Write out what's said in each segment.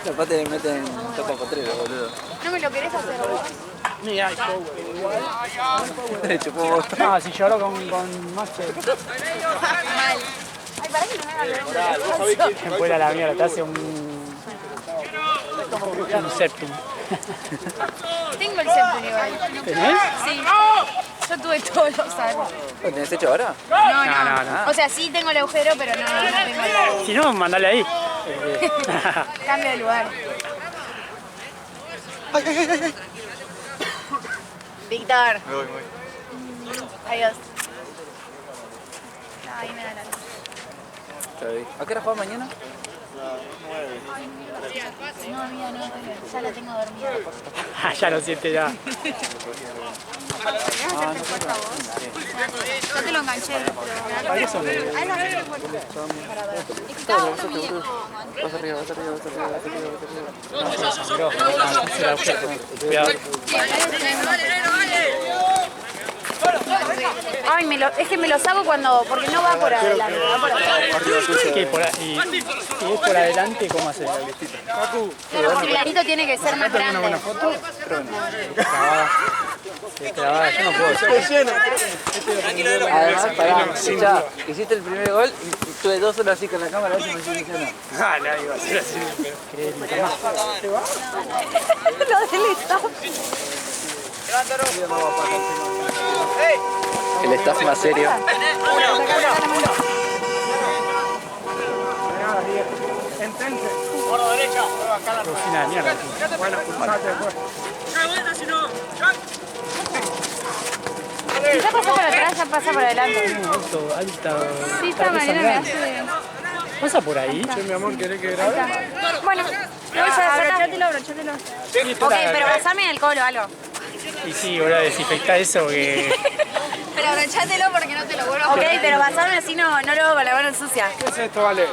Los pates le meten tapa potrero, boludo. ¿No me lo querés hacer vos? Mira, igual. Le chupó vos. No, si lloro con Macho, Mal. Ay, para que no me haga ver. me fuera la mierda, te hace un septum. Tengo el septum igual. ¿Tenés? Sí. Yo tuve todos los años. ¿Lo tenés hecho ahora? No. No. O sea, sí tengo el agujero, pero no tengo el... Si no, mandale ahí. Cambio de lugar. Víctor. Me voy. Adiós. No, ahí me da la luz. ¿A qué hora juegas mañana? No, amiga, no. Ya la tengo dormida. Ya lo siente ya. ¿Querés hacerte fuerza vos? Yo te lo enganché, pero... Ahí son. Ahí la hacerte fuerza. Estaba otro video. Vas arriba. Cuidado. Ay, es que me los hago cuando... Porque no va por adelante, va por atrás. ¿Qué? Y es por adelante, ¿cómo haces? El clarito tiene que ser más grande. Trabada, yo no puedo. Además, pará, escuchá, hiciste el primer gol y tuve 2 horas así con la cámara, a ver si me soluciona. Ah, nadie va a ser así. Lo del staff. El staff más serio. Entense. Por derecha. Cocina de mierda. Bueno, cruzate después. Si ya pasó por atrás, ya pasa por adelante. Alta. Sí, esta manera me hace... ¿Pasa por ahí? Che, mi amor, ¿querés que grabe? Bueno, abrochatelo. Ok, pero pasame el colo, algo. Y sí, ahora desinfectá eso porque... Pero abrochatelo porque no te lo vuelvo a... Ok, pero pasame así no lo hago con la mano sucia. ¿Qué es esto, Vale?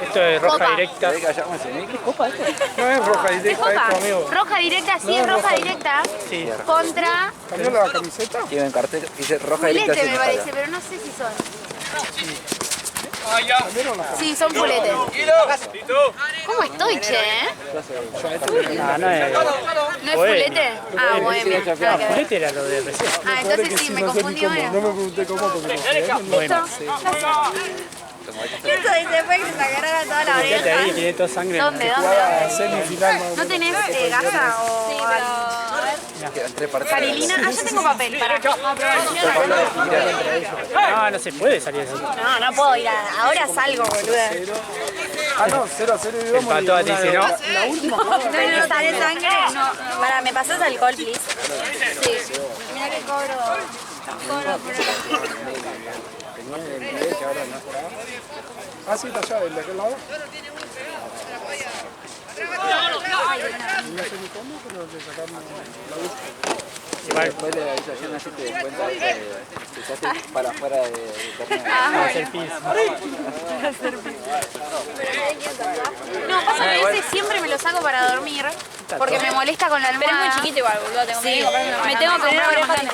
Esto es roja Copa. directa. ¿Qué copa esto? No es roja ¿Qué directa copa? esto, amigo. Roja directa, sí, es roja directa. Sí. Contra... ¿Cambió la camiseta? Tiene un cartel, dice roja directa. Fulete sin me espalda. parece, pero no sé si son. Sí, son fuletes. ¿Cómo estoy, che? No es... ¿No es fulete? Ah, bohemia. Nada que ver. Fulete era lo de recién. Ah, entonces sí, me confundí. No me pregunté cómo porque Bueno, Esto dice después que se agarrara toda la quédate ahí, oreja. tiene toda sangre. ¿Dónde? semifinal ¿No tenés gasa o algo? Quedan 3 partidos. Carilina, yo tengo papel para No se puede salir así. No puedo ir ahora salgo, boluda. Ah, no, 0-0 y vamos. Empató a ti, si no. La última. No, sale sangre, no. Para, ¿me pasas alcohol, please? Sí. Mira que cobro por Ah, sí, está allá, el de aquel lado. No sé ni cómo, pero le sacamos la luz. Después de la visualización así te das cuenta que se hace para afuera de torneo. Vamos a hacer pis. No, pasa que ese siempre me lo saco para dormir, porque me molesta con la almohada. Pero es muy chiquito igual, boludo. Sí, me tengo que comprar uno más grande.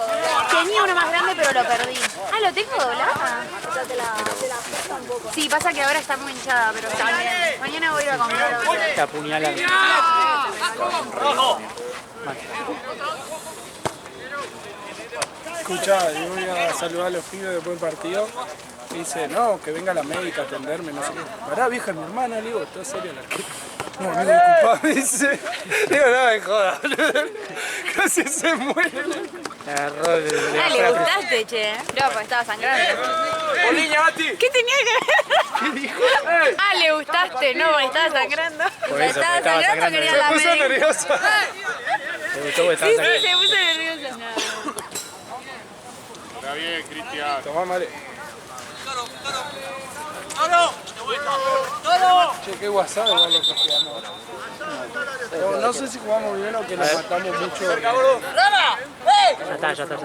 Tenía uno más grande, pero lo perdí. Ah, ¿lo tengo doblada? O sea, te la un poco. Sí, pasa que ahora está muy hinchada, pero está bien. Mañana voy a ir a comprar otro. Te apuñalan. Escuchá, yo voy a saludar a los pibes después del partido. Y dice, no, que venga la médica a atenderme, no sé qué. Pará, vieja, mi hermana, le digo, ¿está serio la que? No, amigo, disculpame, dice. Digo, no, me jodas, casi se muere. Agarró el... Ah, le gustaste, che. No, porque estaba sangrando. ¿Qué tenía que ver? ¿Qué dijo? Ah, le gustaste, no, porque estaba sangrando. Por eso, Estaba porque estaba sangrando, sangrando. quería Se la puso médica. nerviosa. Le gustó porque estaba Sí, sangrando. se puso nerviosa. Está bien, Cristian. Tomá, madre. Che, qué WhatsApp igual lo que jugamos ahora. No sé si jugamos bien o que nos matamos mucho. Ya está.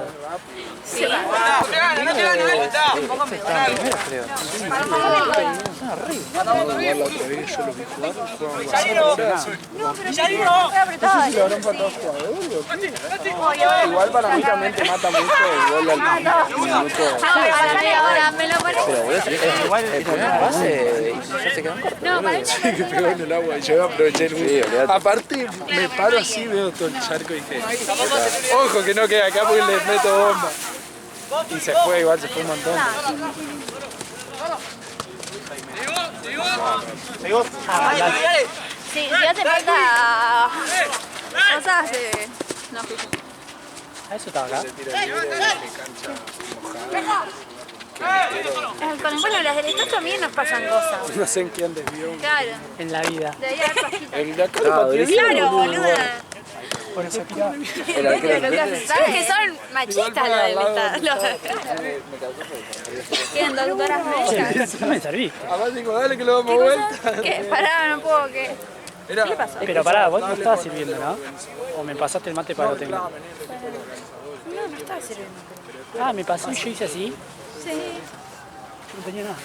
Sí. Un poco me gusta. Creo. La otra vez yo lo vi jugar, jugaban WhatsApp. No, pero yo estoy apretada. No sé si le habrán faltado jugadores o qué. Igual para mí también te mata mucho el gol al minuto. Ahora me lo parece. Pero boludo, el primer pase ya se quedan cortos. No, para mí Sí, que pegó en el agua y yo aproveché el Sí, olvidate. Aparte, me paro así, veo todo el charco y dije, ojo que no queda acá porque le meto bomba. Y se fue, igual se fue un montón. Sí, si hace falta cosas, no. Eso estaba acá. Con bueno, las del Estado también nos pasan cosas. No sé en quién desvió. Claro, En la vida. debería haber pajitas. El de acá lo pateó bien, Claro, boludo. boluda. Por eso tiraba. El arquero ¿Sabes que son machistas los del Estado? Tienen 2 horas médicas. No me serví. Además digo, dale que lo damos vuelta. ¿Qué? Pará, no puedo, ¿qué? Era, ¿Qué pasó? Pero pará, vos no estabas sirviendo, ¿no? O me pasaste el mate para lo tengo. No, no estaba sirviendo. Ah, me pasó y yo hice así. Sí. Yo no tenía nada.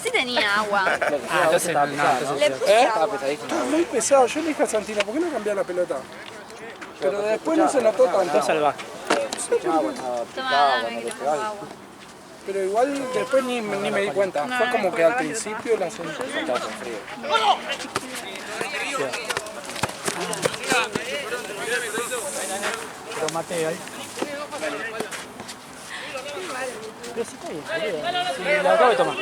Sí tenía agua. Ah, entonces no, entonces. Le puse Estaba agua. pesadísimo. Está muy pesado. Yo le dije a Santino, ¿por qué no cambiar la pelota? Pero después no se notó Todo tanto. salvaje. Toma, dame que te pongo agua. Pero igual después ni me di cuenta. Fue como que al principio la sentí. Pero mate ahí. Pero sí está bien, boludo. Sí, la acabo de tomar.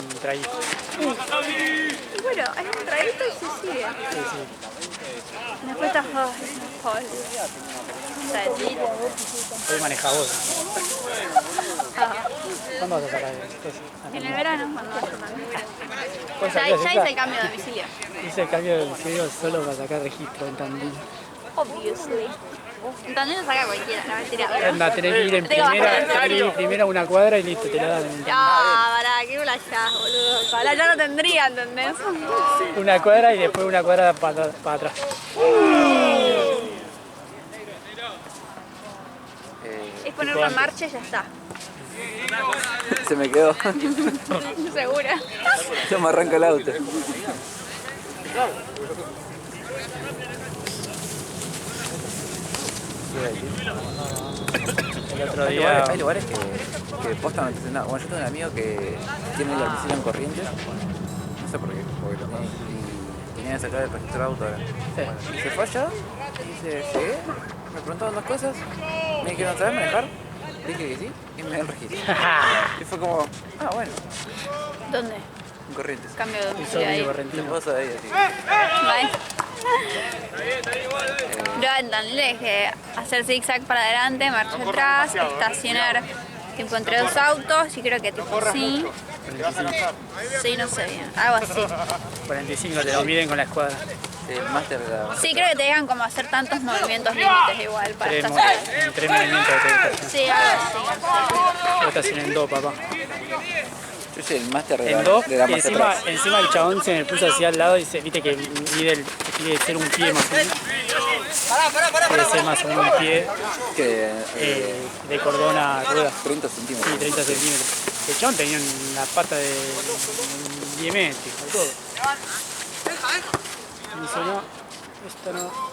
Un traguito. Bueno, hay un traguito y se sigue. Sí, sí. Después está joder. Hoy maneja vos. ¿Cuándo vas a sacar eso? En el verano, cuando vaya ¿Cuándo ya salías hice acá? el cambio de domicilio. Hice el cambio de domicilio solo para sacar registro en Tandil. Obviously. En Tandil lo saca cualquiera, la mentira. Anda, tenés que ir en Tengo primera, bastante. tenés que ir primero a una cuadra y listo, te la dan. Ah, pará, qué ya, boludo. Pará, ya no tendría, ¿entendés? Una cuadra y después una cuadra para atrás. Es ponerlo en marcha y ya está. Se me quedó. Segura. Yo me arranco el auto. El otro Hay día. lugares que posta no te hacen nada. Bueno, yo tengo un amigo que tiene el domicilio en Corrientes. No sé por qué, porque lo tiene y tenía que sacar el registro de auto ahora. Bueno, y se fue allá y dice, llegué, me preguntaban 2 cosas, me dijeron, ¿sabes manejar? Dije que sí y me dio el registro. Y fue como, ah, bueno, ¿Dónde? en Corrientes. Cambio de Y domicilio soy ahí. medio La correntino. esposa de ella, sí. Bye. Yo en Tandil dejé hacer zigzag para adelante, marcha atrás, estacionar tipo entre 2 autos y creo que tipo sí. Sí, no sé bien, algo así. 45 te lo miden con la escuadra. El máster de la... Sí, creo que te dejan como hacer tantos movimientos límites igual para estacionar. 3 movimientos de estación. Sí, algo así. Yo estacioné en 2, papá. Yo hice el máster de En 2, de la y marcha encima, atrás. encima el chabón se me puso así al lado y se, viste que mide el, tiene que ser un pie más o menos. Debe ser más o menos un pie Que de cordón a rueda. 30 Sí, centímetros. 30 centímetros. El chabón tenía una pata de 10 metros, todo. Y me dice, no, esto no.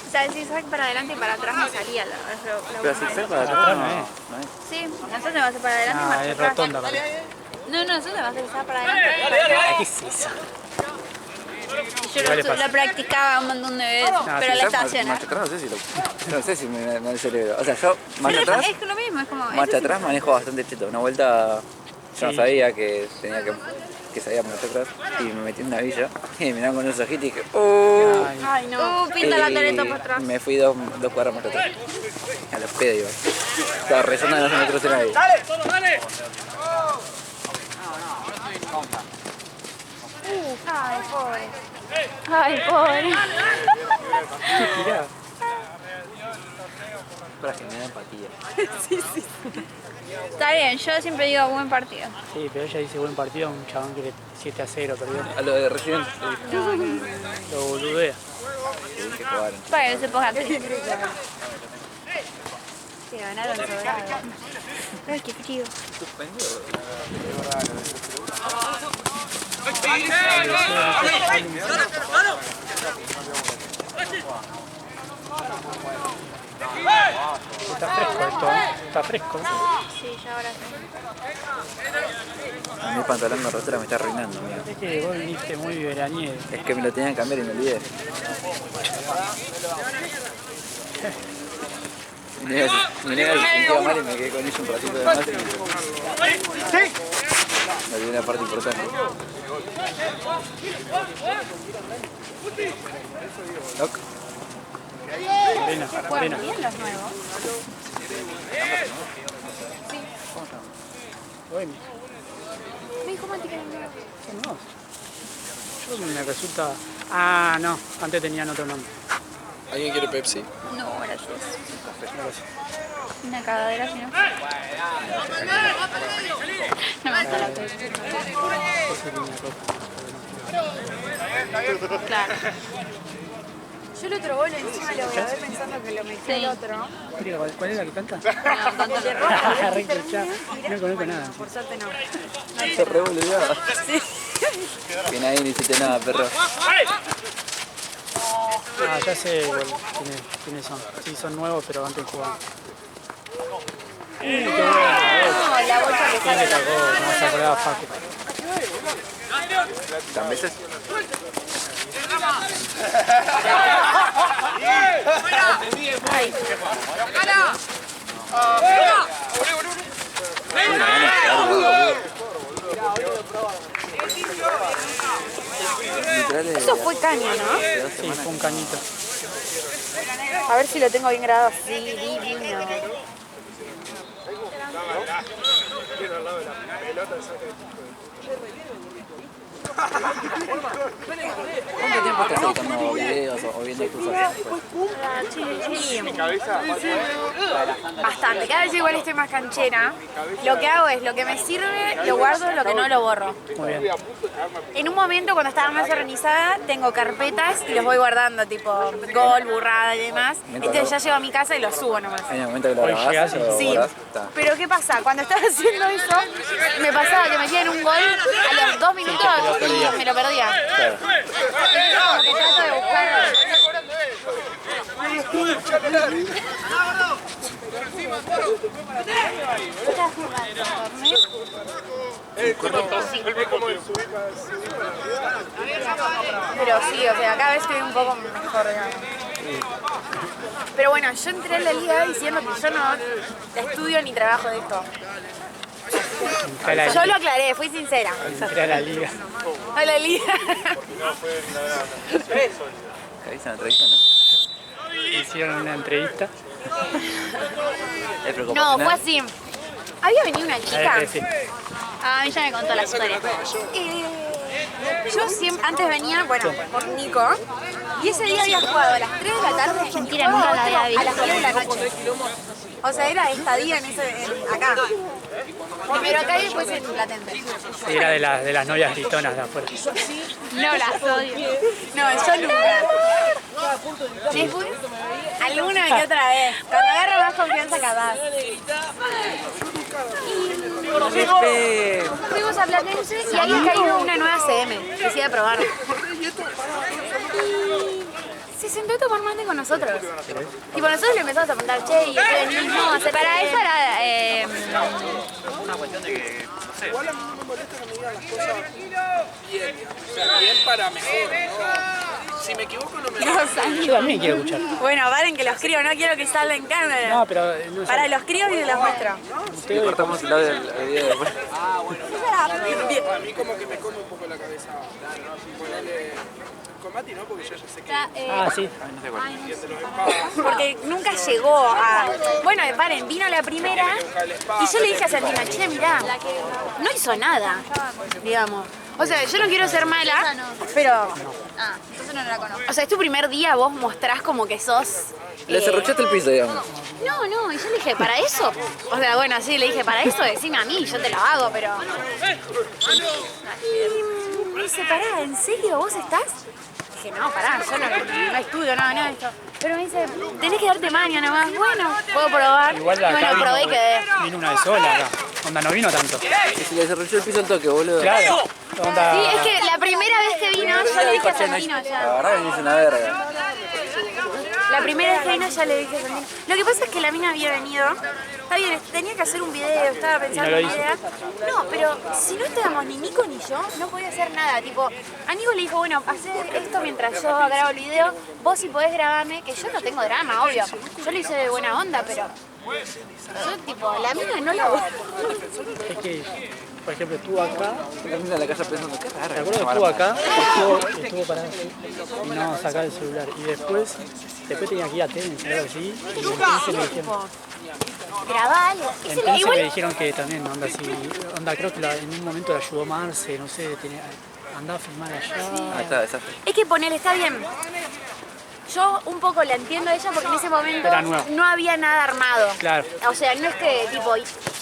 O sea, el zigzag para adelante y para atrás no salía la Pero si fue para Atrás atrás, no es. no es. Sí, nosotros te vas a hacer para adelante y Ah, marcha es atrás. rotonda, parece. No, nosotros te vas a hacer zigzag para adelante. Ay, ¿qué es eso? Y yo lo practicaba un montón de veces, pero la estación. Marcha atrás no sé si lo... No sé si me da el cerebro. O sea, yo marcha atrás, Es lo mismo, es como... marcha atrás manejo bastante cheto. Una vuelta yo no Sí. sabía que tenía que sabía marcha atrás y me metí en una villa y me miraban con esos ojitos y dije ¡oh! Ay, Ay, no. Pinta la toreta para atrás. Me fui 2 cuadras más atrás. A los pedos iba. Estaba rezando de no se me cruce nadie. Ay, pobre. Ay, pobre. mirá. Para generar empatía. Está bien, yo siempre digo buen partido. Sí, pero ella dice buen partido a un chabón que le 7-0 perdió. A lo de Resident Lo boludea. que jugaron. Para que no se ponga triste. Sí, ganaron sobrado. Ay, qué frío. Está fresco esto, ¿eh? Está fresco. Sí, ya ahora sí. A mí el pantalón de rotura me está arruinando, amigo. Es que vos viniste muy veraniego. Es que me lo tenían que cambiar y me olvidé. Mi nega se sentía mal y me quedé con ella un ratito de más y me olvidé una parte importante. Loc. Pena, Juegan pena. bien los nuevos. Sí. Bohemia. Me dijo Mati que eran nuevos. Son nuevos. Yo me resulta... Ah, no. Antes tenían otro nombre. ¿Alguien quiere Pepsi? No, gracias. Gracias. Una cagadera, si no. No me gusta la Pepsi. Claro. Yo el otro gol encima lo voy a ver pensando que lo metió el otro. Mira, ¿cuál es la que canta? No, tanto le roba. Re hinchada. No conozco nada. Por suerte no. Se re boludeaba. Sí. Que nadie ni hiciste nada, perro. Ah, ya sé igual quiénes son. Sí, son nuevos, pero antes jugaban. Qué bueno. No, la bolsa que ¿Quién le sale. sacó? No se acordaba Facu. ¿Tan veces? Ay. Eso fue caño, ¿no? Sí, fue un cañito. A ver si lo tengo bien grabado. Sí, divino. ¿Cuánto tiempo estás editando videos o viendo tus artículos? Sí. Bastante. Cada vez igual estoy más canchera. Lo que hago es lo que me sirve, lo guardo, lo que no lo borro. Muy bien. En un momento, cuando estaba más organizada, tengo carpetas y los voy guardando, tipo gol, burrada y demás. Entonces ya llego a mi casa y los subo nomás. En el momento que lo Hoy grabás, llegás y- lo Sí, guardás, está. pero ¿qué pasa? Cuando estaba haciendo eso, me pasaba que metían un gol a los 2 minutos y me lo perdía. Claro. Como que trato de buscar... Pero sí, o sea, cada vez estoy un poco mejor, digamos. Pero bueno, yo entré en la liga diciendo que yo no estudio ni trabajo de esto. Entré a la Yo liga. lo aclaré, fui sincera. Entré a la liga. A la liga. ¿Ahí se entrevista o no? Hicieron una entrevista. ¿Es No, preocupacional? fue así. Había venido una chica. Sí. A mí ya me contó la historia. Yo siempre, antes venía, bueno, por Nico, y ese día había jugado a las 3 de la tarde. Mentira, nunca la había visto. A las 10 de la noche. O sea, era estadía acá. Primero acá y después en Platente. Era de las novias gritonas de afuera. No, las odio. No, yo nunca. Después, alguna que otra vez. Cuando agarro más confianza, capaz. Fuimos a Platense y ahí ha caído una nueva CM. Decía probar. Se sentó a tomar mate con nosotros. Tipo, nosotros le empezamos a preguntar, che, ¿y ustedes mismos? Para eso era... Una cuestión de que, no sé. Igual a mí no me molesta que me digan las cosas bien. O sea, bien para mejor, ¿no? Si me equivoco no me... Yo también quiero escuchar. Bueno, paren que los críos, no quiero que salga en cámara. No, pero no sé. Para los críos y los muestro. Le cortamos el audio del video después. A mí como que me come un poco la cabeza. Ponerle... Con Mati no, porque yo ya sé que... Ah, sí. No sé cuál. Porque nunca llegó a... Bueno, paren, vino la primera y yo le dije a Santina, che, mirá, no hizo nada, digamos. O sea, yo no quiero ser mala, pero... Ah, entonces no la conozco. O sea, es tu primer día, vos mostrás como que sos... Le cerruchaste el piso, digamos. No, y yo le dije, ¿para eso? O sea, bueno, sí, le dije, para eso decime a mí, yo te lo hago, pero... Y me dice, pará, ¿en serio vos estás? Dije, no, pará, yo no estudio, nada de esto. Pero me dice, tenés que darte maña nomás. Bueno, puedo probar. Igual Y acá bueno, probé y quedé. vino una de sola acá. Onda, no vino tanto. Y si le cerruchó el piso al toque, boludo. Claro. Onda... Sí, es que la primera vez que vino, yo le dije a Che, no- Santino La ya. verdad que me hizo una verga. La primera vez que vino ya le dije también. Lo que pasa es que la mina había venido. Está bien, tenía que hacer un video, estaba pensando en una idea. No, pero si no estábamos ni Nico ni yo, no podía hacer nada. Tipo, a Nico le dijo, bueno, hacer esto mientras yo grabo el video. Vos si podés grabarme, que yo no tengo drama, obvio. Yo lo hice de buena onda, pero yo, tipo, la mina no la voy. Es que, por ejemplo, tú acá, En la casa pensando, qué raro. ¿te acuerdas que estuvo acá? Estuvo parado y no sacaba el celular. Y después tenía que ir a tenis, algo así. Y entonces me dijeron, Grabá algo. entonces me dijeron que también, onda, creo que en un momento la ayudó Marce, no sé, andaba a filmar allá. Ah, está desastre. Es que ponele, está bien. Yo un poco la entiendo a ella porque en ese momento Era nuevo. no había nada armado. Claro. O sea, no es que tipo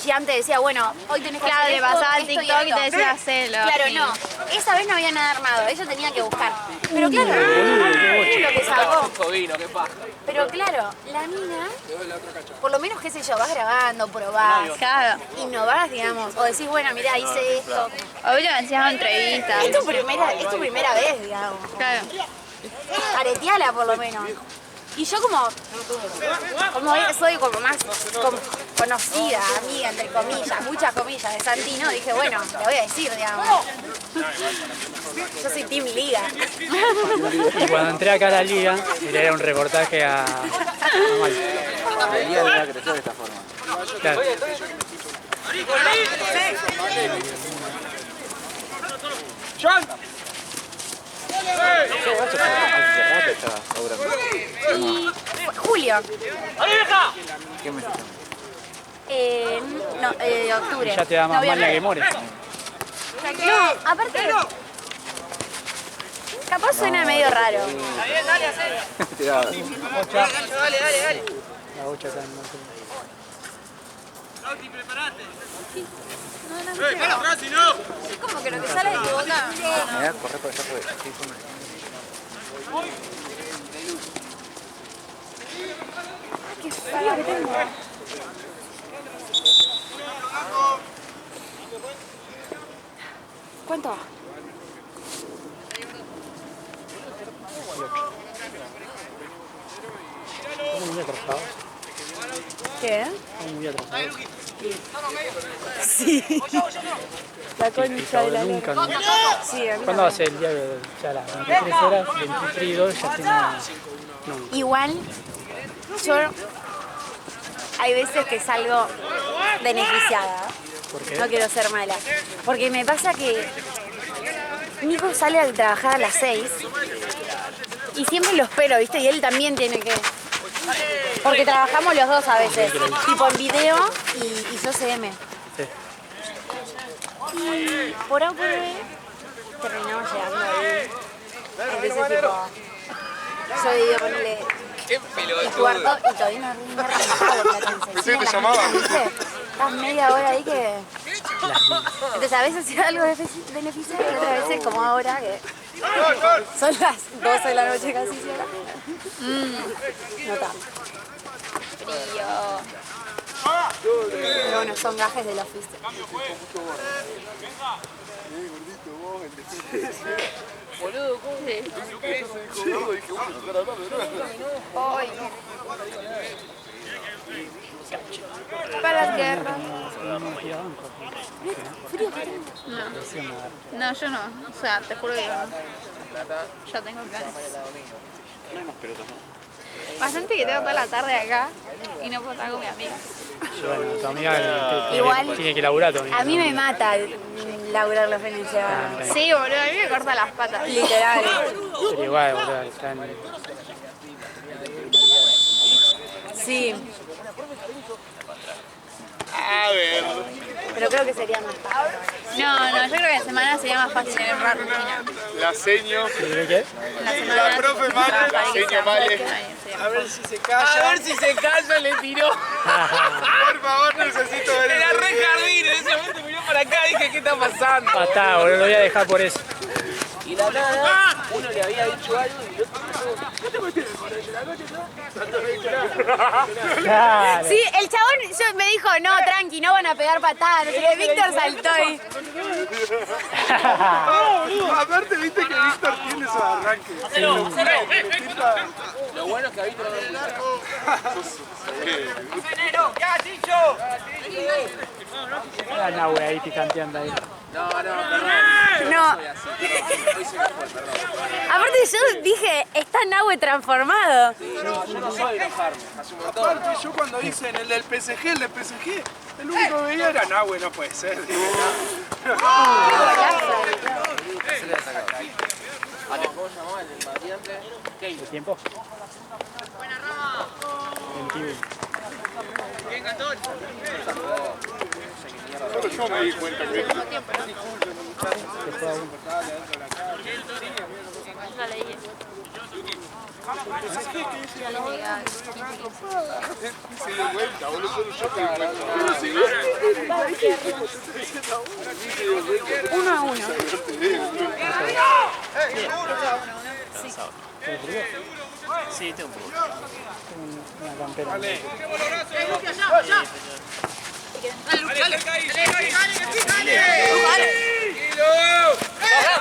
Giante decía, bueno, hoy tenés que hacer le esto, pasaba el esto y TikTok y esto. te decía hacerlo. Claro, sí. no. Esa vez no había nada armado, ella tenía que buscar. Pero claro, es lo que sacó. Pero claro, la mina, por lo menos, qué sé yo, vas grabando, probás, Claro. innovás, digamos, o decís, bueno, mirá, hice esto. Obvio me hacías entrevistas. Es tu primera vez, digamos. Claro. Areteala por lo menos. Y yo como soy como más conocida, amiga, entre comillas, muchas comillas de Santino, dije, bueno, le voy a decir, digamos. Yo soy Team Liga. Y cuando entré acá a la liga, era un reportaje a Mal. El día de la creció de esta forma. Claro. Y Julio, ¿Qué me estás octubre. Ya te da más mal la que more. No, aparte, capaz suena medio raro. tirado? La 8 está en Monterrey. Es como que lo que sale de tu boca. Me voy a correr por allá porque estoy con... Qué frío que tengo. ¿Cuánto va? Estamos muy atrasados. ¿Qué? Estamos muy atrasados. Sí. La concha de la Nunca, lora. nunca. Sí, a mí ¿Cuándo va a ser el día de ya las 23 horas? 23 y 2 ya tengo... No. igual, yo hay veces que salgo beneficiada. ¿Por qué? No quiero ser mala. Porque me pasa que Nico sale a trabajar a las 6 y siempre lo espero, ¿viste? Y él también tiene que... Porque trabajamos los dos a veces, tipo en video y yo CM. Sí. Y por A por B terminamos llegando ahí. Entonces, tipo, yo digo, ponerle el cuarto y todavía no rinde nada. Pensé que te llamaba. Estás media hora ahí que... Entonces a veces es algo beneficioso y otras veces como ahora que son las 12 de la noche casi. No tanto. Frío. Pero bueno, son gajes del oficio. Boludo, ¿cómo? Hoy. Para las guerras. No, yo no. O sea, te juro que yo no. Ya tengo planes. Bastante que tengo toda la tarde acá y no puedo estar con mi amiga. Bueno, tu amiga Igual, tiene que laburar tu amiga. a mí me mata laburar los fines de semana. Sí, boludo, a mí me corta las patas. Literal. Pero igual, boludo, están... Sí. A ver. Pero creo que sería más fácil. No, yo creo que en semana sería más fácil tener una rutina. La seño. ¿Qué? En la semana La profe tipo, Male, trabajar la y que seño sea Male. fresca y sería A ver si se calla. A ver si se calla, le tiró. Por favor, necesito ver. Era re jardín, en ese momento miró para acá y dije, ¿qué está pasando? Ah, está, boludo, lo voy a dejar por eso. Y la nada, uno le había dicho algo y el otro Claro. Sí, el chabón me dijo, no, tranqui, no van a pegar patadas. Y Víctor saltó y... Aparte, viste que Víctor tiene su arranque. Lo bueno es que a Víctor no le gusta. La Nahue ahí picanteando ahí. No. No. Aparte yo dije, está Nahue transformado. Yo no soy de enojarme. Hace un montón. Aparte, yo cuando hice en el del PSG, el único que veía era Nahue, no puede ser. Dije, ¿Cómo se llamaba el del variante? ¿El tiempo? Buena Rama. 21. Bien, Gastón. solo yo me di cuenta que... No leí. Ya le llega. Se dio vuelta, boludo, solo yo me di cuenta. 1-1. Sí, tengo un poco. Una campera. Vale.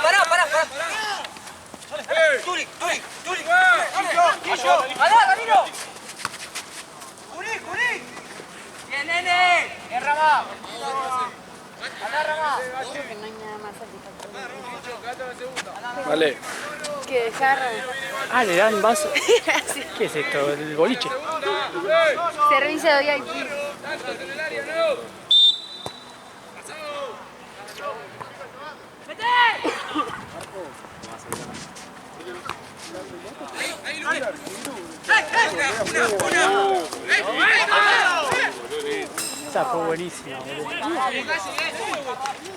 Pará. Turi. ¡Alá, Ramiro! ¡Curí! ¡Bien, nene! ¡Bien, Ramá! ¡Alá, Ramá! Creo que no hay nada más satisfactorio. Vale. Que dejar... Ah, le dan vaso. ¿Qué es esto? ¿El boliche? Servicio de VIP. Esa fue buenísima, boludo.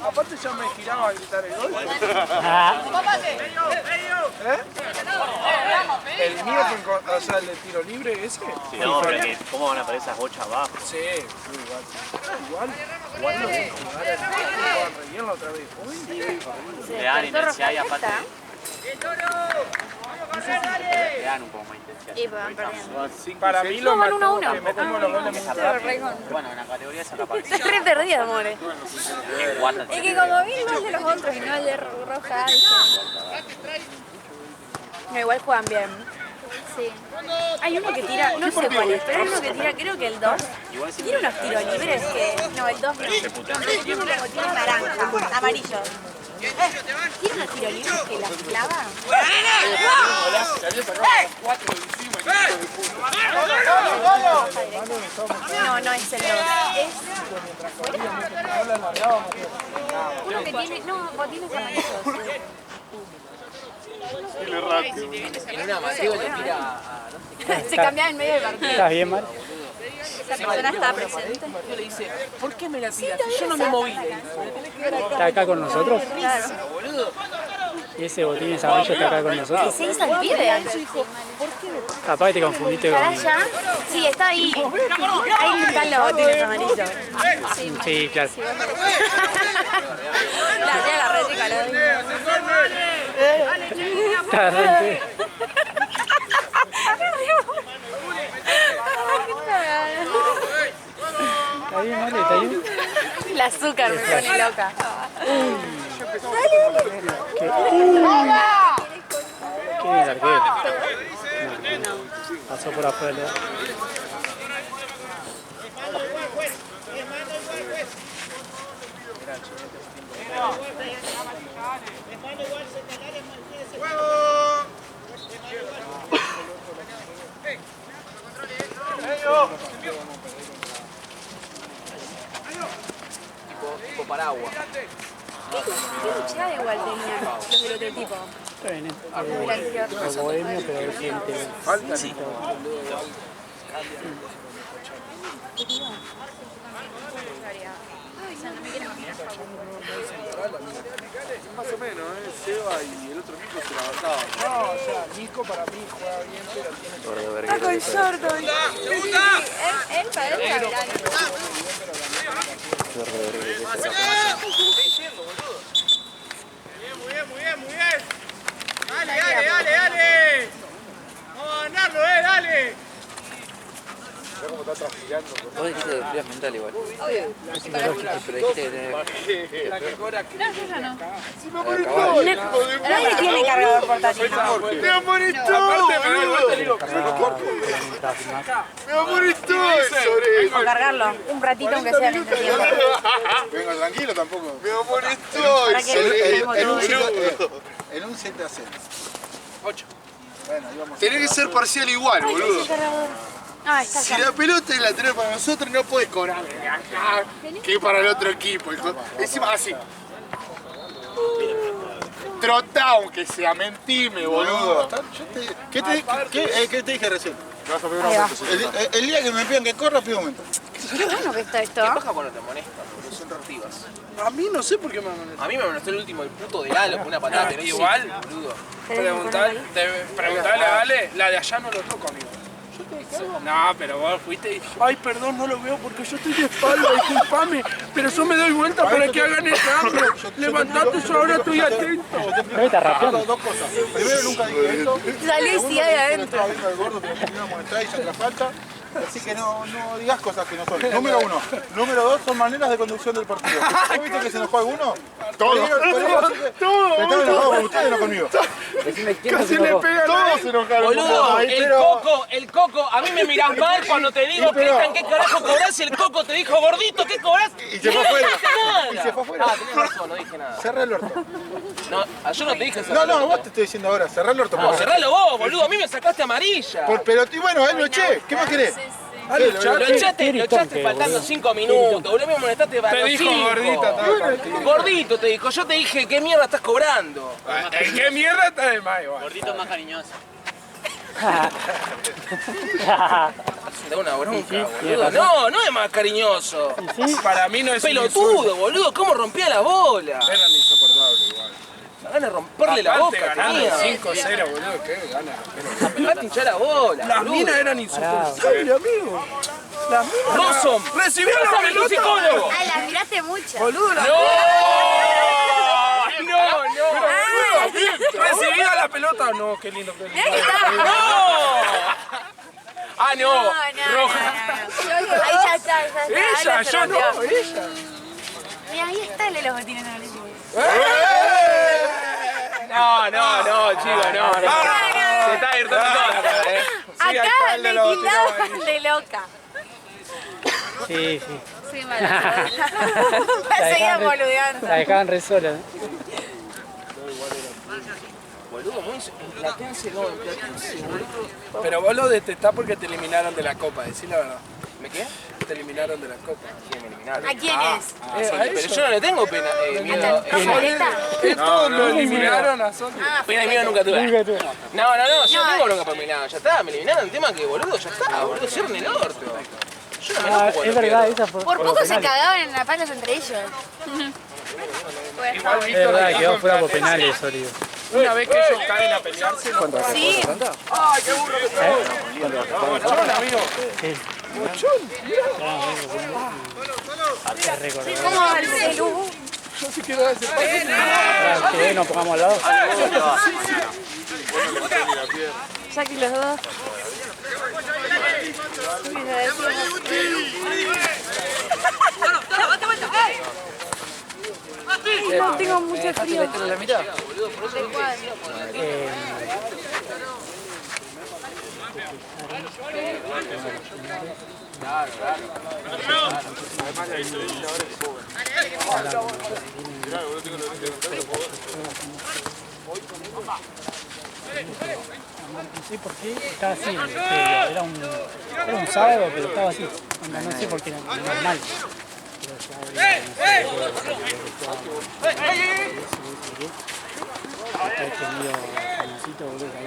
Aparte ya me giraba a gritar el gol. Ah, ¿Eh? El mío fue, o sea, el de tiro libre ese. Sí, no, pero que cómo van a aparecer esas bochas abajo. Sí, igual lo vi jugar el re bien la otra vez. Uy, Le dan intensidad y aparte le dan un poco más intensidad. Y pues van perdiendo. para mí lo van mató 1-1. que metemos los goles muy rápido. Bueno, en la categoría esa la parte. Estoy re perdida, amores. En cuarta. Es que como vi el gol de los otros y no el de Roja, dije... No, igual juegan bien. Sí. Hay uno que tira, no sé cuál es, pero hay uno que tira, creo que el 2. Tiene unos tiros libres que... No, el 2 no. Tiene naranja, amarillo. Tiene unos tiros libres que las clava. No es el 2. Es... Uno que tiene... No, botines amarillos. En una amateur le tira a... Se cambiaba en medio del partido. ¿Estás bien, Mar? Esa persona estaba presente. Yo le dice, ¿por qué me la tiras? Yo no me moví. ¿Está acá con nosotros? Claro. ¿Y ese botín ese amarillo está acá con nosotros? Se hizo el pibe. Capaz que te confundiste con... ¿Allá? Sí, está ahí. Ahí están los botines amarillos. Sí, claro. La réplica lo vi. Está arranque. Está bien, Mar, está bien. El azúcar me pone loca. ¿Quién es el arquero? No. Pasó por afuera. Tipo paraguas. Qué luchada igual tenían los del otro tipo. Está bien, Los bohemio, pero gente. Falta Sí. más o menos, Seba y el otro Nico se la bancaban. No, o sea, Nico para mí juega bien, pero tiene... Está con short hoy. Él parece gavilán. Muy bien. Dale. Vos dijiste de frío mental igual. Pero dijiste que tenés... Nadie tiene cargador portátil. ¡Me amor estoy! ¡Me amor estoy! O cargarlo, un ratito aunque sea en este tiempo. Venga, tranquilo tampoco. ¡Me amor estoy! En un 7 a 0. 8. Bueno, íbamos. Tenés que ser parcial igual, boludo. Ah, está Si acá. la pelota es lateral para nosotros, no podés cobrar de acá que para el otro equipo. Encima así. Trotá aunque sea, mentime, boludo. ¿Qué te dije recién? El día que me pidan que corra, pido un momento. Qué bueno que está esto. Baja cuando te amonestan, porque son reactivas. A mí no sé por qué me amonestan. A mí me amonestó el último, el puto de Lalo, con una patada. ¿Tenés igual? Boludo. Preguntale a Ale, la de allá no lo toco, amigo. No, pero vos fuiste y... Ay, perdón, no lo veo porque yo estoy de espalda, disculpame. Pero yo me doy vuelta para que hagan el cambio. Levantate, yo ahora estoy atento. Está rapeando. Dos cosas. Primero, nunca dije esto. Salí sí ahí adentro. Estaba viendo al gordo que me terminó a molestar y ya otra falta. Así que no digas cosas que no son. Número 1. Número 2 son maneras de conducción del partido. ¿Vos viste que se enojó alguno? Todos. Todos enojados con ustedes, no conmigo. Casi le pegan. Todos se enojaron. Boludo, el Coco, a mí me mirás mal cuando te digo Cristian, ¿qué carajo cobrás? Y el Coco te dijo, gordito, ¿qué cobrás? Y se fue afuera. Y se fue afuera. Ah, tenés razón, no dije nada. Cerrá el orto. No, yo no te dije cerrar. No, vos te estoy diciendo ahora. Cerrá el orto. No, cerralo vos, boludo, a mí me sacaste amarilla. Pero bueno, él lo eché. ¿Qué más querés? Lo echaste faltando 5 minutos, boludo, me molestaste para Te los dijo 5. gordito. Gordito te dijo, yo te dije, ¿qué mierda estás cobrando? ¿Qué mierda está de más igual? Gordito más cariñoso. Da una bronca, boludo. No es más cariñoso. Para mí no es un insulto. Pelotudo, boludo, cómo rompía la bola. Eran insoportables igual. La gana de romperle la Aparte, boca, ganando tenía. 5-0, boludo, qué gana. Apelate hinchar la bola, Las boludo. minas eran insoportables, amigo. Las minas. No son. Recibieron la Pásame tu pelota. psicólogo. Ay, las miraste mucho. Boludo, la ¿recibía la pelota? No, qué lindo, qué lindo. Mirá que estaba. No. Roja. Ahí ya está, Ella, yo no, ella. Mira, ahí está el de los botines analistas. No, chico, no. Se está irritando toda la cara, Acá me tildaban de loca. Sí. Sí, mala. Me seguían boludeando. La dejaban re sola. Boludo, muy... Platense no, boludo. Pero vos lo detestás porque te eliminaron de la copa, decí la verdad. ¿Me qué? Te eliminaron de la copa. ¿Quién me eliminaron? ¿A quién es? Pero yo no le tengo pena, miedo. Esto lo eliminaron a Sony. Pena y miedo nunca tuve. No, yo no tengo bronca por eliminado, ya está, me eliminaron el tema que boludo, ya está, boludo, cierren el orto. Yo no me enojo cuando Es verdad, pierdo. esa fue. Por poco se cagaban en la palos entre ellos. Es verdad, quedó fuera por penales, Olivo. Una vez que ellos caen a pelearse, no. Sí. ¡Ay, qué burro que te Mochón, amigo. ¿Cómo va el celu? Yo sí quiero ese pase. Que nos pongamos al lado. Saquen los dos. No, tengo mucho frío. ¿En la mitad? No sé por qué estaba así el pelo. Era un sábado, pero estaba así. No sé por qué era normal. Está este medio famosito, boludo, que ahí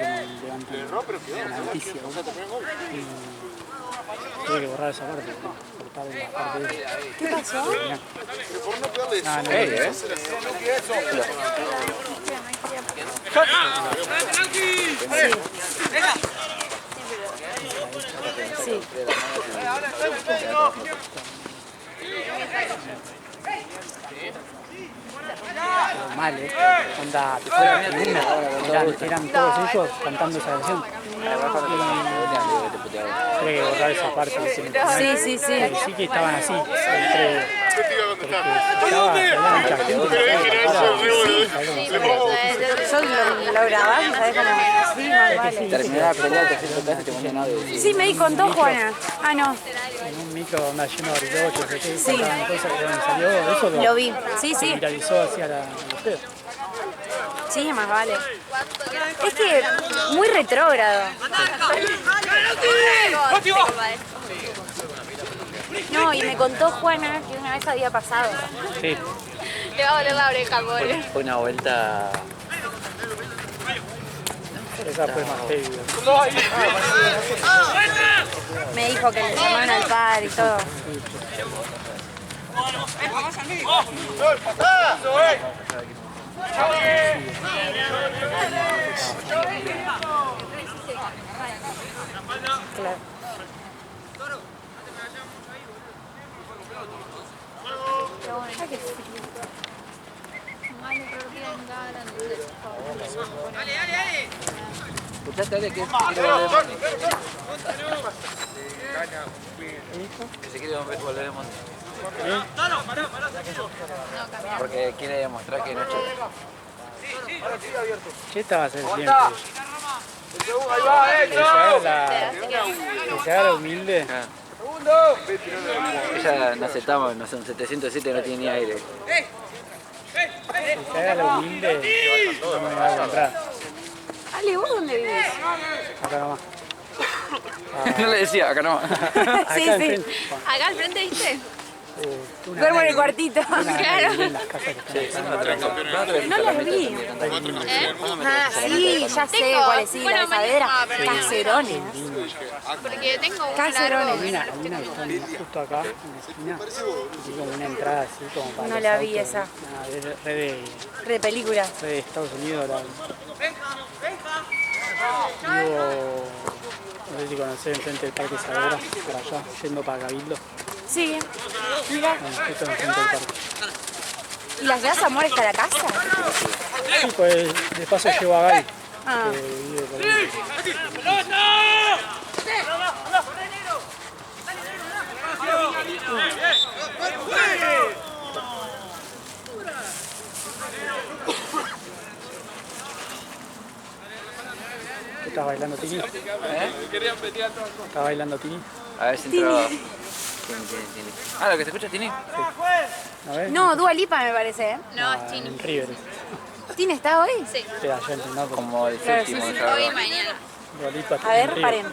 me levantan la noticia, boludo. Y tuve que borrar esa parte, cortar la parte de eso. ¿Qué pasó? Sí. Mal, onda, te fuera la tribuna, eran todos ellos cantando esa canción. tuve que borrar esa parte. Sí, sí, sí. Sí que estaban así, entre... Yo lo grabás y sabés cómo... Sí, más vale. Terminé la pelea, te te ponía un audio. Sí, me di contó Juana. Ah, no. En un micro donde lleno de bariloches, que Sí. cosas que donde salió, eso Lo vi. Sí, se sí. viralizó hacia los dedos. Sí, más vale. Es que muy retrógrado. No, y me contó Juana que una vez había pasado. Sí. Le va a doler la oreja, pobre. Fue una vuelta. Esa fue más heavy. Me dijo que le llamaban al padre y todo. Claro. Escuchaste, Ale, que quiere volver de Monte. Que se quiere volver de Monte. Porque quiere demostrar que no es chota. Cheta va a ser siempre. Que se haga la humilde. Ella no aceptamos, no son 707, no tiene ni aire. Que se haga la humilde, no me va a encontrar. Ale, ¿vos dónde vivís? Acá nomás. No le decía, acá no. Acá Sí, sí. enfrente. Acá al frente, ¿viste? Duermo en el cuartito. Claro. En las casas que están No las vi. Ah, sí, ya sé cuáles sí, la besadera. Caserones. Porque tengo una Caserones. Hay una que está justo acá, en la esquina, y tiene como una entrada así como para No los la autos. vi esa. Red De películas. de Estados Unidos. Vivo, no sé si conocés, enfrente del Parque Saavedra, por allá, yendo para Cabildo. Sí. Mira. Justo enfrente del parque. ¿Y las llevas a Mores para la casa? Sí, pues de paso llevo a Gaby, Ah. que vive por ahí. ¿Qué estás bailando, Tini? ¿Estás bailando, Tini? A ver si entró. Tini. Ah, lo que se escucha, Tini. ¿No ves? No, Dua Lipa me parece, ¿eh? No, es Tini. En River. ¿Tini está hoy? Sí. Queda allá en Tinoco. Como el Claro, séptimo. sí, sí. ya. Hoy y mañana. Dualipa A ver, paren.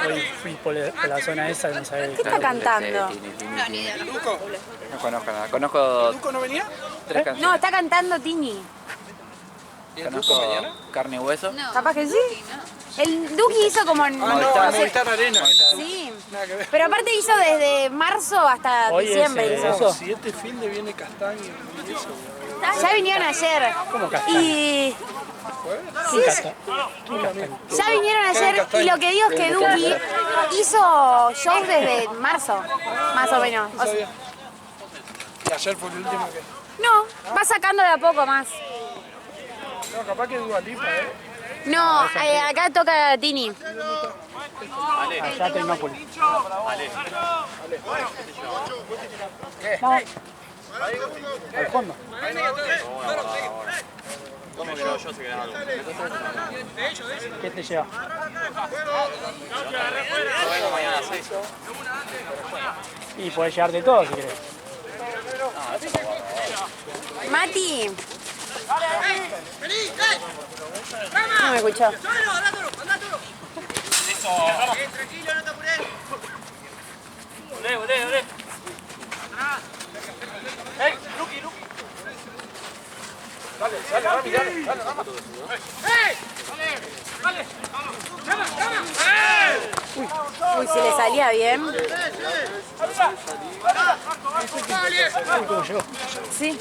Hoy fui por la zona esa que no sabía. ¿Qué está cantando? Tini, Tini, No, Tini. ni idea. No conozco nada. Conozco ¿Luco no venía? 3 canciones. No, está cantando Tini. Conozco Carne y Hueso. No. Capaz que sí. El Duki hizo como en... Movistar. Movistar Arena. Sí. Pero aparte hizo desde marzo hasta Hoy es, diciembre. Hizo. eso. Si este fin de viene Castaño y eso. Ya vinieron ayer. ¿Cómo Castaño? Y... ¿Quién canta? ¿Quién canta? Ya vinieron ayer y lo que digo es que Duki hizo shows desde marzo, más o menos. O sea, Y ayer fue el último que... no, va sacando de a poco más. No, capaz que es Dua Lipa, No, acá toca Tini. Allá Tecnópolis. Vamos. Al fondo. ¿Cómo que no? Yo sé que era algo. ¿Qué te lleva? Yo vengo mañana a las 6. Y podés llevarte todo si querés. Mati. No me escuchó. Uy, si le salía bien. Uy, ¿cómo llegó? Sí.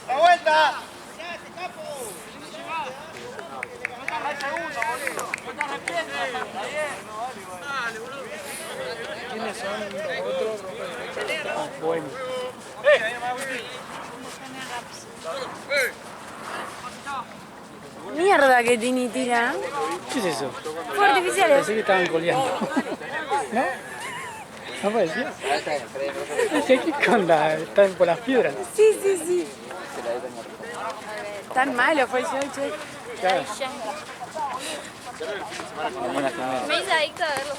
¡La vuelta! ¿Quiénes son los otros? Bueno. mierda que Tini tira? ¿Qué es eso? Fuegos artificiales. Pensé que estaban coleando. ¿No? ¿No parecía? ¿Qué onda? ¿Están por las piedras? Sí, sí, sí. Tan malo fue el show, che. Claro. Me hice adicta a ver los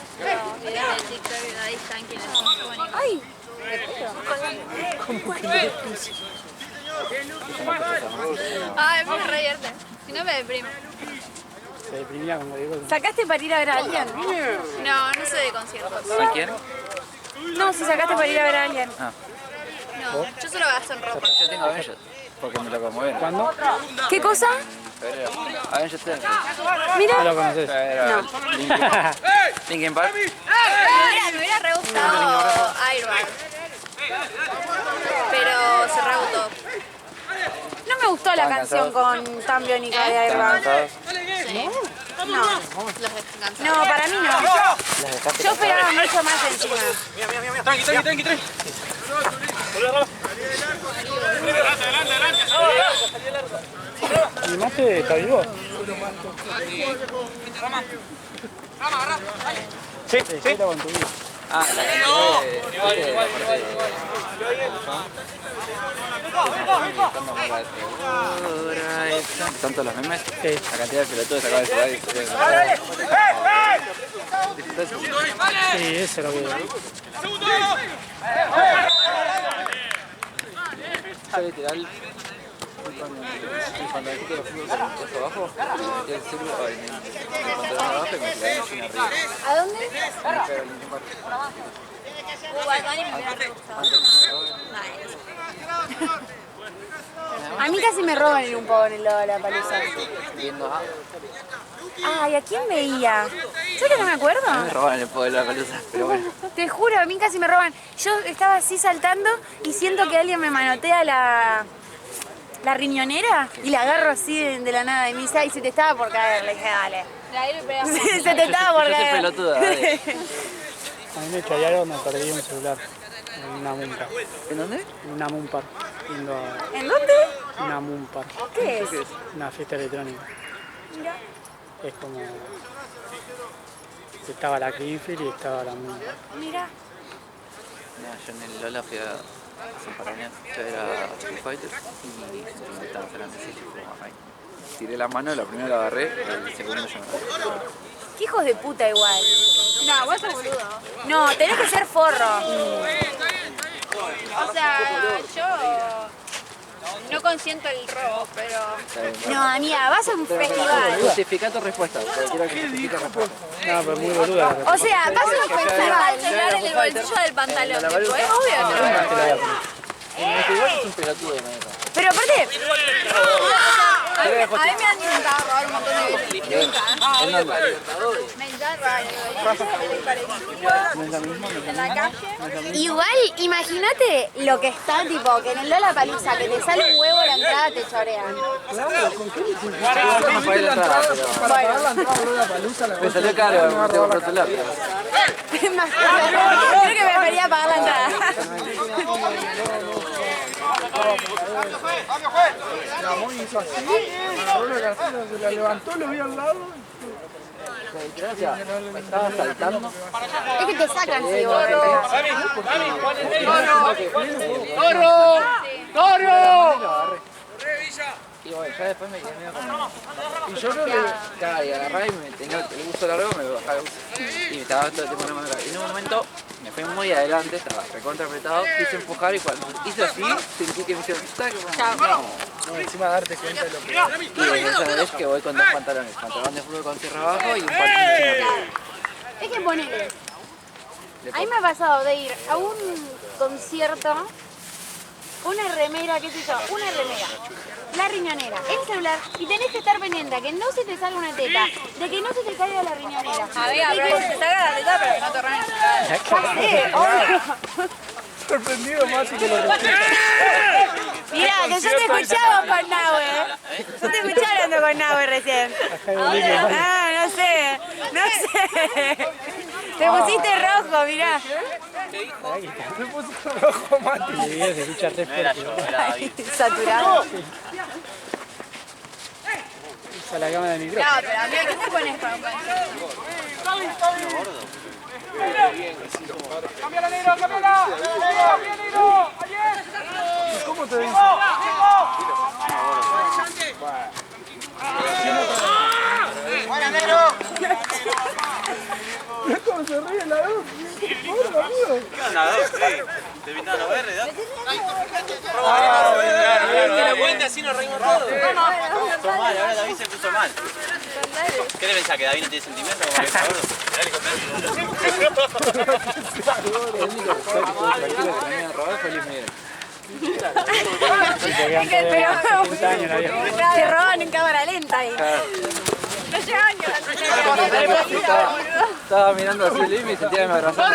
videos de TikTok y ahí están quienes son. ¡Ay! Ay, me revierte. Si no me deprimo. Se deprimía como digo. ¿Sacaste para ir a ver a alguien? No, no soy de conciertos. ¿A quién? No, si sacaste para ir a ver a alguien. No, yo solo gasto en ropa. Yo tengo Avengers, porque me lo conmueven. ¿Cuándo? ¿Qué cosa? Febrero. Avengers 3. No Mira. lo conoces. Febrero. Linkin Park. Me hubiera re gustado Airbag. Pero se re gustó. No me gustó la canción con tan biónica de ¿Están Airbag. cansados? Sí. No. Los descansados. No, para mí no. ¿Las dejaste Yo cansadas? esperaba mucho más encima. Tranqui. ¿Mi mate está vivo? Sí, sí. Con tu vida. Ah, la canción de... ¿Tanto los memes? Sí. La cantidad de pelotudos que acaba de jugar y... Sí, eso es lo que... Yo literal... Cuando dejé que los fútbol con el peso abajo, me metí el círculo y me pantalón abajo y me quedé sin arriba. ¿A dónde? Pero Linkin Park. Bad Bunny me hubiera re gustado. A mí casi me roban en un poco en el Lollapalooza. Viendo a... Ay, ¿a quién veía? ¿Sabes que no me acuerdo? Me robaron el poder de la pelusa, pero bueno. Te juro, a mí casi me roban. Yo estaba así saltando y siento que alguien me manotea la riñonera y la agarro así de la nada y me dice, ay, se te estaba por caer. Le dije, dale. Se te estaba por Yo soy caer. pelotuda, dale. A mí me chorearon, me perdí un celular en una Moonpark. ¿En dónde? En una Moonpark. Yendo a ¿En dónde? una Moonpark. ¿Qué es? Una fiesta electrónica. Mira. Es como... Estaba la Greenfield y estaba la Moonpark. Mira. No, yo en el Lola fui a San Paraná, yo era Foo Fighters y me estaban sacando así, yo como, ay. Tiré la mano, la primera la agarré, el segundo yo me agarré. Qué hijos de puta igual. No, vos sos boludo. No, tenés que ser forro. O sea, yo no consiento el robo, pero... No, amiga, vas a un festival. Justifica tu respuesta, porque quiero que justifique tu respuesta. No, pero muy boluda la respuesta. O sea, vas a un festival. El celular en el bolsillo del pantalón, tipo, es obvio que lo voy a robar. Igual es un pelotudo, me dijo. Pero aparte, A mí me han intentado robar un montón de veces. ¿En dónde? Me intentaron robar en la calle. igual, imagínate lo que está, tipo, que en el Lollapalooza, que te sale un huevo la entrada, te chorean. Yo no pagué la entrada, pero... Me salió caro, me tengo que rotular, pero... Es más caro. Creo que me debería pagar la entrada. Ramón hizo así, agarró la cartera, se la levantó, lo vi al lado. O sea, estaba saltando. Es que te sacan si vos te ¡Toro! Y bueno, ya después me quedé medio como... Y yo creo que... Claro, y agarré y me tenía el buzo largo, me bajaba el buzo. Y me estaba todo el tiempo en la mano acá. Y en un momento me fui muy adelante, estaba recontra apretado, quise empujar y cuando hice así, sentí que me hicieron... No, encima darte cuenta de lo que... Y bueno, esa vez que voy con dos pantalones. Pantalón de fútbol con tierra abajo y un pantalón encima. Es que ponele. A mí me ha pasado de ir a un concierto, una remera, qué sé yo, una remera, la riñonera, el celular, y tenés que estar pendiente a que no se te salga una teta, de que no se te caiga la riñonera. Amiga, pero se saca la teta, pero que no te roben el celular. Ya sé, obvio. Sorprendido más y que lo respeto. Mirá, que yo te escuchaba con Nahue. Yo te escuchaba hablando con Nahue recién. Ah, no sé. Te pusiste rojo, mirá. Me puse rojo, Mati. Y se escucha re fuerte. Saturado. Usa la cámara del micrófono. No, pero amigo, ¿qué te pones con un ¡Cámbiala, negro! ¡Cámbiala! ¡Bien, negro! ¡Ayer! ¿Cómo te dice? ¡Buena, negro! ¿Ves cómo se ríe la dos? ¿Qué onda, dos? ¿Te pintaban los verdes, ¿no? Que la cuente así nos reímos todos. Puso mal, ahora David se puso mal. ¿Qué te pensás, que David no tiene sentimientos? Como que está gordo. Dale, El único tranquilo que me iba a robar fue Luis Miguel. Te roban en cámara lenta ahí. No llegaban ni a la Estaba mirando así Luis y me sentía que me abrazaba.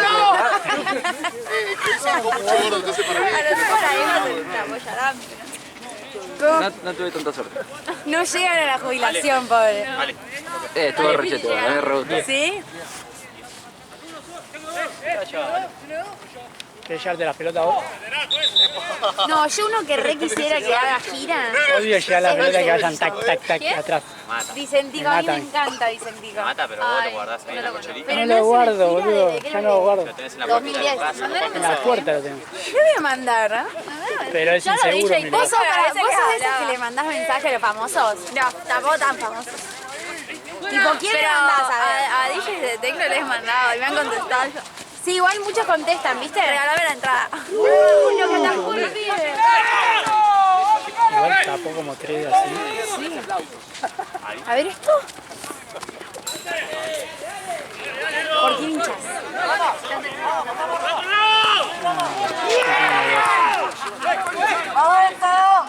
No tuve tanta suerte. No llegan a la jubilación, pobre. Estuvo rechete, me re. ¿Sí? ¿Querés llevarte la pelota vos? No, yo uno que re quisiera que haga gira. Odio llevar la pelota que vayan tac, tac, tac atrás. Vicentico, a mí me encanta Vicentico. Mata, pero vos lo guardás ahí en la cocherita. No lo guardo, boludo. Ya no lo guardo. Lo tenés en la puerta de tu casa. En la puerta lo tengo. Yo voy a mandar, ¿eh? Pero es inseguro, mi ¿Vos sos de esos que le mandás mensajes a los famosos? No, tampoco tan famosos. Tipo, ¿quién le mandás a DJ de Tecno les he mandado y me han contestado? Sí, igual muchos contestan, ¿viste? Regalame la entrada. Lo que tan cool, pibe. Igual tapó como 3 así. Sí. A ver esto. ¿Por qué hinchas? No, estaba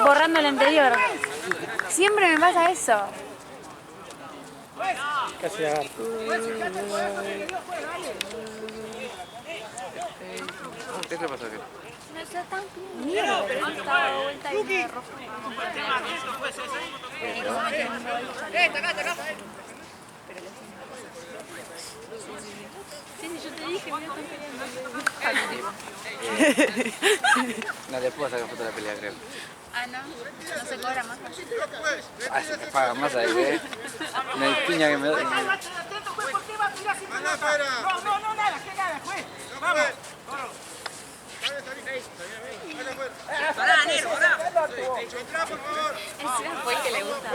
borrando el anterior. Siempre me pasa eso. Casi agarro. ¿Qué te pasó? No está tan mierda. Estaba vuelta y me rojo. No le puedo sacar foto de la pelea, creo. Ah, no. No se cobra más. Ah, se me paga más ahí, ¿eh? No hay piña que me da. Encima fue el que le gusta.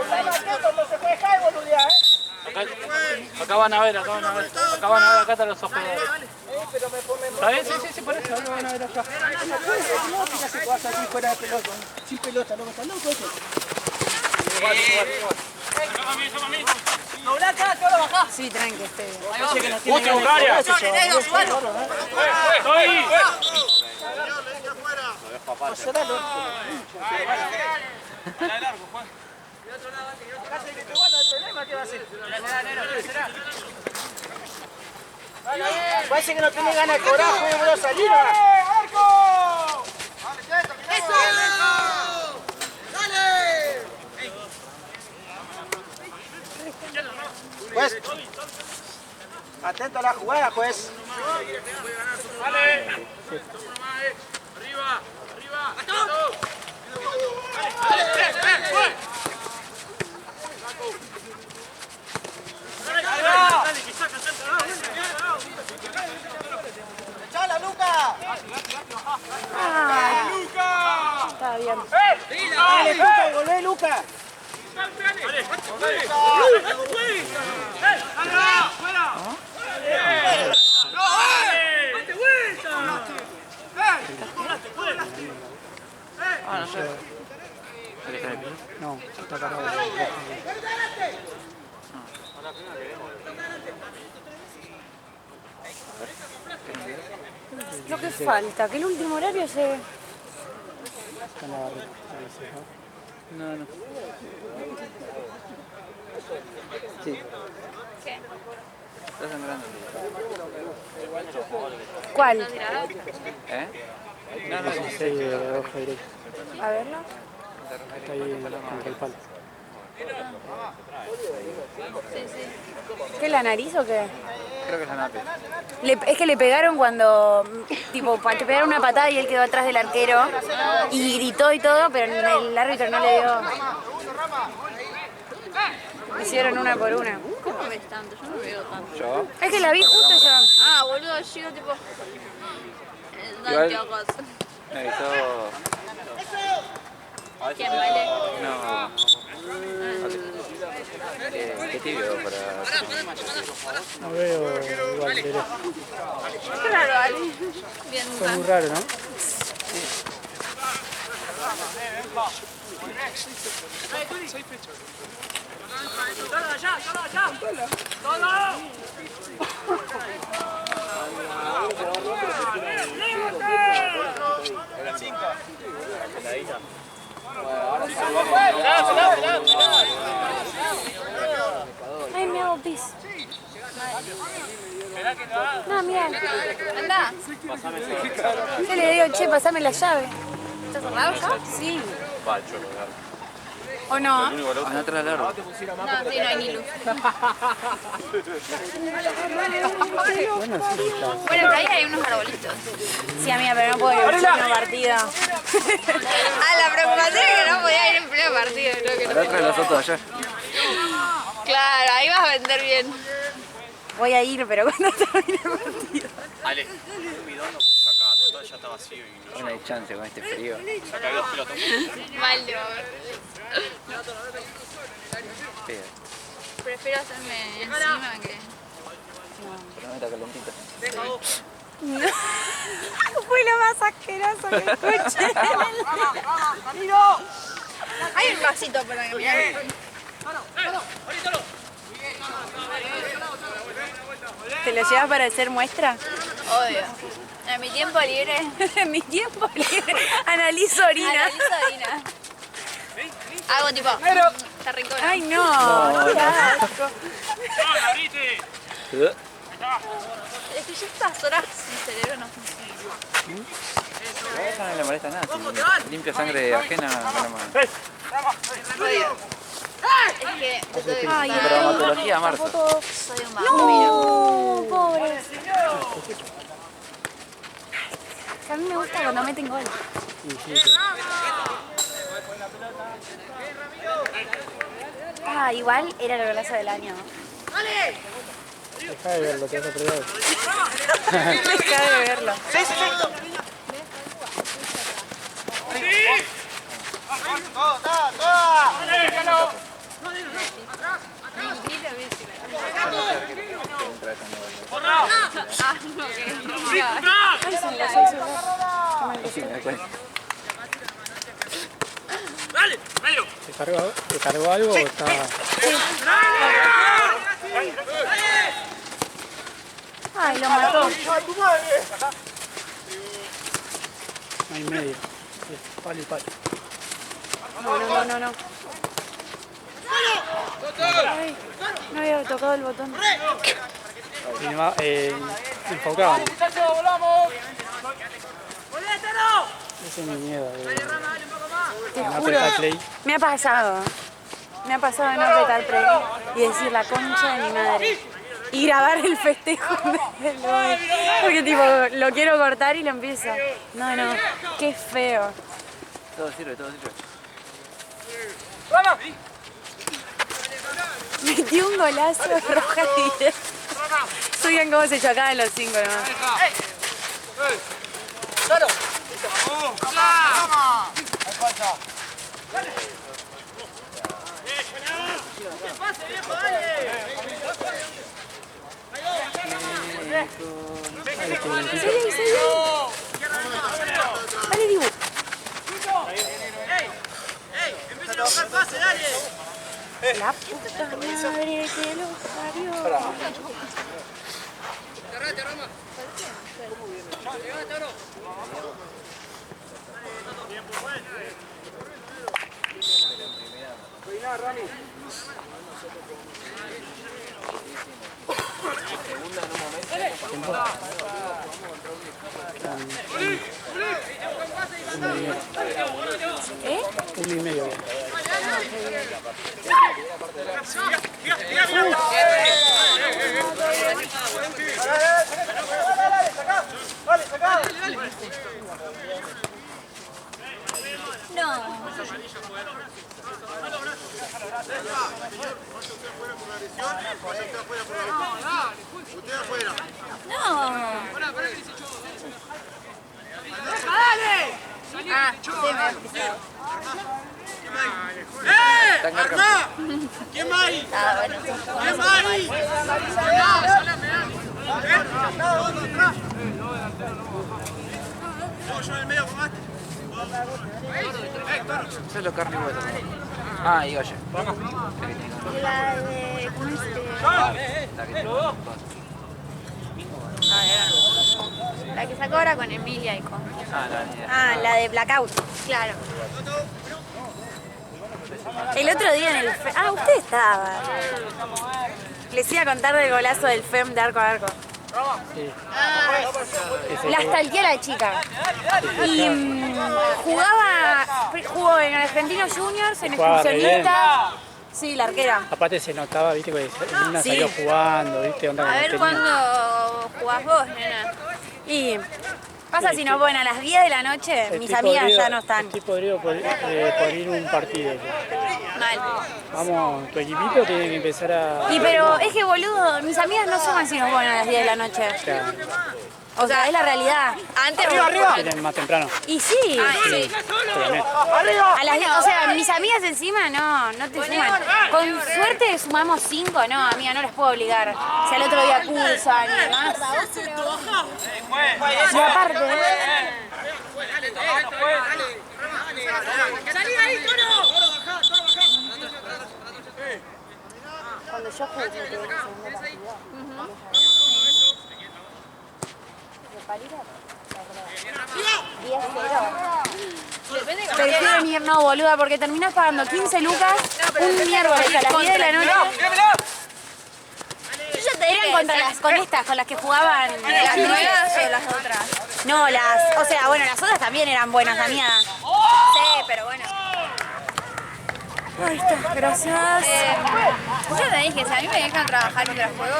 Acá van a ver, acá van a ver. Acá van a ver, acá están los ojos. ¿Está bien? Sí, por eso. Acá van a ver acá. No, fíjate que vas aquí fuera de pelota. Sin pelota, no me está loco eso. ¿Doblá acá? ¿Te lo bajás? Sí, tranqui, esté bien. ¡Mucha Bulgaria! ¡Estoy! Parece que no tiene ganas de cobrar, voy a salir. ¡Arco! ¡Eso! ¡Dale! Juez, atento a la jugada, juez. ¡Dale! ¡Arriba! ¡Arriba! ¡Chala, Luca! ¡Ay! ¡Luca! Está bien. ¡Dale, Luca, volvé, Luca! Ah, no sé. No, está parado. Lo que falta, que el último horario se... Está en la barrita. No. Sí. ¿Qué? Estás sangrando. ¿Cuál? ¿Eh? No, Sí, de roja directa. A verlo. Está ahí contra el palo. ¿Qué, la nariz o qué? Creo que es la nape. Es que le pegaron cuando, tipo, te pegaron una patada y él quedó atrás del arquero y gritó y todo, pero el árbitro no le dio. Hicieron una por una. ¿Cómo ves tanto? Yo no veo tanto. ¿Yo? Es que la vi justo yo. Ah, boludo, yo tipo... Igual- anteojos. Necesito... ¿Quién vale? No. Qué tibio para... No veo igual, pero Qué raro, vale. Bien, es muy raro, ¿no? Ay, me hago pis. No, mira. anda. Yo le digo, che, pasame la llave. ¿Está cerrado ya? Sí. ¿O no? Anda atrás del árbol. No, sí, no hay ni luz. Bueno, sí, está. Bueno, pero ahí hay unos arbolitos. Sí, amiga, pero no puedo ir a una partida. Ah, la preocupación es que no podía ir en pleno partido. Creo que Anda atrás de las fotos allá. Claro, ahí vas a vender bien. Voy a ir, pero cuando termine el partido. Ale, un bidón lo puso acá, todo ya está vacío y No hay chance con este frío. saca 2 pelotas. Mal de Pega. Prefiero hacerme encima que... Pero no está calentito. Fue lo más asqueroso que escuché. Hay un vasito para que me ¿Te lo llevas para hacer muestra? Obvio. En mi tiempo libre... En mi tiempo libre analizo orina. Analizo orina. Hago tipo... Está rico. Ay, no. Qué asco. Es que ya estas horas mi cerebro no funciona. Esa no le molesta nada. Si limpia sangre ajena, bueno, más. Odio. Es que te tengo que Ay, contar. Traumatología, Marzo. Soy un vampiro. No, pobre. A mí me gusta cuando meten gol. Ah, igual era el golazo del año. Deja de verlo, te vas a perder. Deja de verlo. Ah, no, que... Sí, me doy cuenta. ¿Te cargó algo o está...? Ay, lo mató. No hay medio. Palo y palo. No. Ay, no había tocado el botón. Viene más enfocado. Ese es mi miedo. Te No juro, apretar play. me ha pasado de no apretar play y decir la concha de mi madre y grabar el festejo del gol. Porque tipo, lo quiero cortar y lo empiezo. No, qué feo. Todo sirve, todo sirve. Metí un golazo roja directa. Subían cómo se chocaban los 5 nomás. Seguí. Dale, Dibu. La puta madre que lo parió. Uno y medio. No. Ah, sí, me has pisado. ¡Arná! ¿Quién va ahí? Ah, bueno, sí. ¿Quién va ahí? Yo en el medio con este. Eso es lo carne igual. Ah, y oye. La de... ¿Cómo es la que sacó ahora con Emilia y con... Ah, la de Blackout. Claro. El otro día en el... Ah, usted estaba. Les iba a contar del golazo del FEM de arco a arco. La stalkeé a la chica. Y jugó en Argentinos Juniors, en excursionista. Sí, la arquera. Aparte se notaba, viste, que una Sí. salió jugando, viste, onda A como ver tenía. cuándo jugás vos, nena. Y pasa si nos ponen a las 10 de la noche, mis Estoy amigas podrido- ya no están. Estoy podrido por ir a un partido. Mal. Vamos, tu equipito tiene que empezar a... Y pero es que boludo, mis amigas no suman si nos ponen a las 10 de la noche. Claro, O sea, es la realidad. Antes vienen más temprano. Y sí, sí. Obviamente. A las 10, o sea, mis amigas encima no te suman. Con suerte sumamos 5, no, amiga, no las puedo obligar. Si al otro día cursan y demás. Y aparte, ¡Salí ahí, Toro! cuando yo jugué, prefiero venir, no, boluda, porque terminás pagando 15 lucas un miércoles a las 10 de la noche. Eran con estas, con las que jugaban las nuevas o las otras. No, o sea, bueno, las otras también eran buenas, amiga. Sí, pero bueno. Ahí está, gracias. Yo te dije, si a mí me dejan trabajar mientras juego,